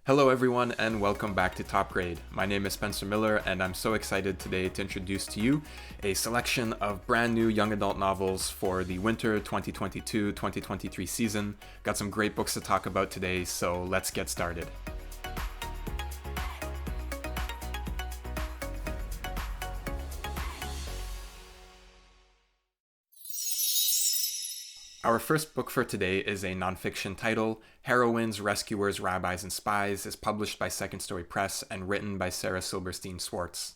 Hello everyone and welcome back to Top Grade. My name is Spencer Miller and I'm so excited today to introduce to you a selection of brand new young adult novels for the winter 2022-2023 season. Got some great books to talk about today, so let's get started. Our first book for today is a nonfiction title. Heroines, Rescuers, Rabbis, and Spies is published by Second Story Press and written by Sarah Silberstein Swartz.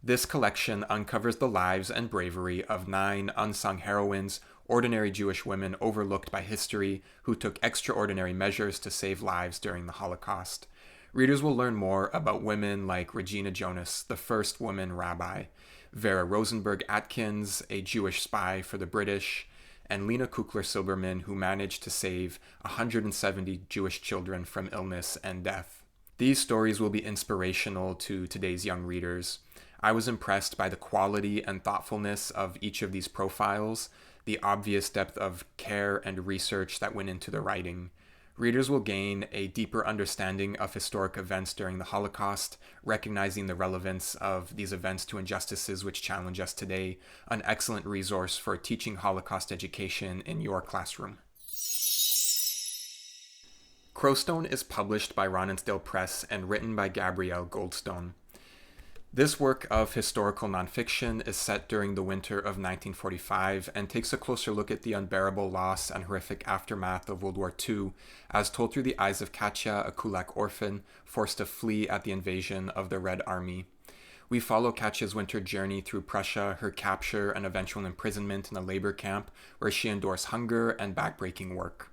This collection uncovers the lives and bravery of 9 unsung heroines, ordinary Jewish women overlooked by history who took extraordinary measures to save lives during the Holocaust. Readers will learn more about women like Regina Jonas, the first woman rabbi, Vera Rosenberg Atkins, a Jewish spy for the British, and Lena Kukler-Silberman, who managed to save 170 Jewish children from illness and death. These stories will be inspirational to today's young readers. I was impressed by the quality and thoughtfulness of each of these profiles, the obvious depth of care and research that went into the writing. Readers will gain a deeper understanding of historic events during the Holocaust, recognizing the relevance of these events to injustices which challenge us today, an excellent resource for teaching Holocaust education in your classroom. Crowstone is published by Ronensdale Press and written by Gabrielle Goldstone. This work of historical nonfiction is set during the winter of 1945 and takes a closer look at the unbearable loss and horrific aftermath of World War II, as told through the eyes of Katya, a Kulak orphan, forced to flee at the invasion of the Red Army. We follow Katya's winter journey through Prussia, her capture and eventual imprisonment in a labor camp, where she endures hunger and backbreaking work.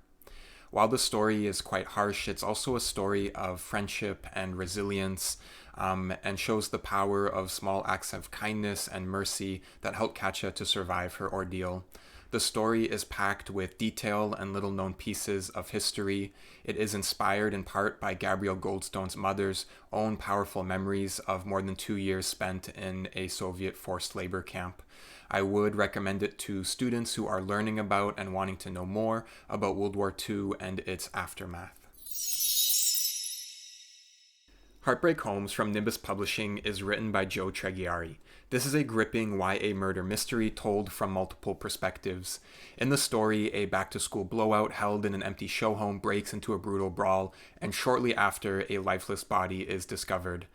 While the story is quite harsh, it's also a story of friendship and resilience, and shows the power of small acts of kindness and mercy that help Katya to survive her ordeal. The story is packed with detail and little-known pieces of history. It is inspired in part by Gabrielle Goldstone's mother's own powerful memories of more than 2 years spent in a Soviet forced labor camp. I would recommend it to students who are learning about and wanting to know more about World War II and its aftermath. Heartbreak Homes from Nimbus Publishing is written by Joe Treggiari. This is a gripping YA murder mystery told from multiple perspectives. In the story, a back-to-school blowout held in an empty show home breaks into a brutal brawl, and shortly after, a lifeless body is discovered.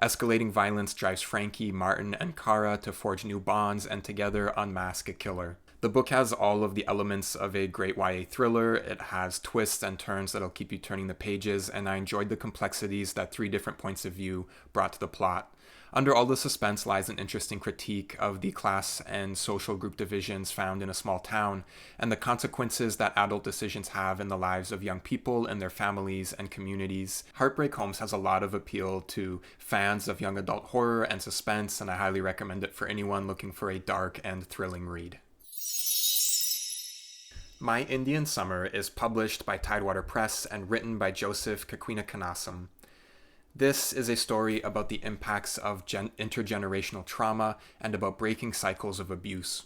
Escalating violence drives Frankie, Martin, and Kara to forge new bonds and together unmask a killer. The book has all of the elements of a great YA thriller. It has twists and turns that'll keep you turning the pages, and I enjoyed the complexities that 3 different points of view brought to the plot. Under all the suspense lies an interesting critique of the class and social group divisions found in a small town, and the consequences that adult decisions have in the lives of young people and their families and communities. Heartbreak Homes has a lot of appeal to fans of young adult horror and suspense, and I highly recommend it for anyone looking for a dark and thrilling read. My Indian Summer is published by Tidewater Press and written by Joseph Kakwinakanasam. This is a story about the impacts of intergenerational trauma and about breaking cycles of abuse.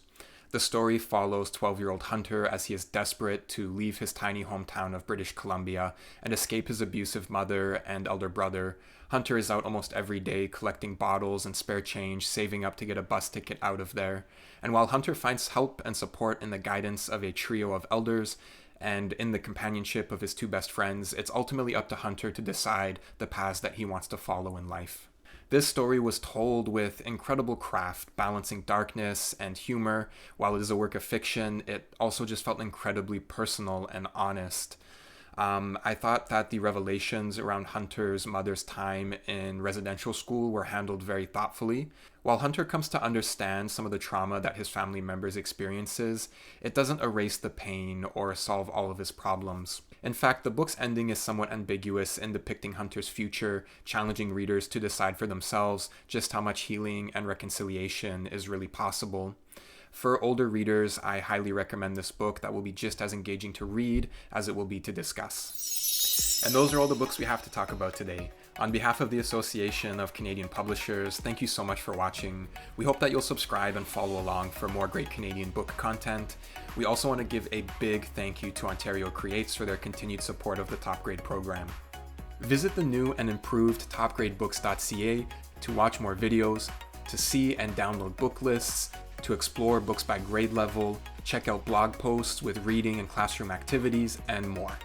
The story follows 12-year-old Hunter as he is desperate to leave his tiny hometown of British Columbia and escape his abusive mother and elder brother. Hunter is out almost every day collecting bottles and spare change, saving up to get a bus ticket out of there. And while Hunter finds help and support in the guidance of a trio of elders and in the companionship of his 2 best friends, it's ultimately up to Hunter to decide the paths that he wants to follow in life. This story was told with incredible craft, balancing darkness and humor. While it is a work of fiction, it also just felt incredibly personal and honest. I thought that the revelations around Hunter's mother's time in residential school were handled very thoughtfully. While Hunter comes to understand some of the trauma that his family members experiences, it doesn't erase the pain or solve all of his problems. In fact, the book's ending is somewhat ambiguous in depicting Hunter's future, challenging readers to decide for themselves just how much healing and reconciliation is really possible. For older readers, I highly recommend this book that will be just as engaging to read as it will be to discuss. And those are all the books we have to talk about today. On behalf of the Association of Canadian Publishers, thank you so much for watching. We hope that you'll subscribe and follow along for more great Canadian book content. We also want to give a big thank you to Ontario Creates for their continued support of the Top Grade program. Visit the new and improved topgradebooks.ca to watch more videos, to see and download book lists, to explore books by grade level, check out blog posts with reading and classroom activities, and more.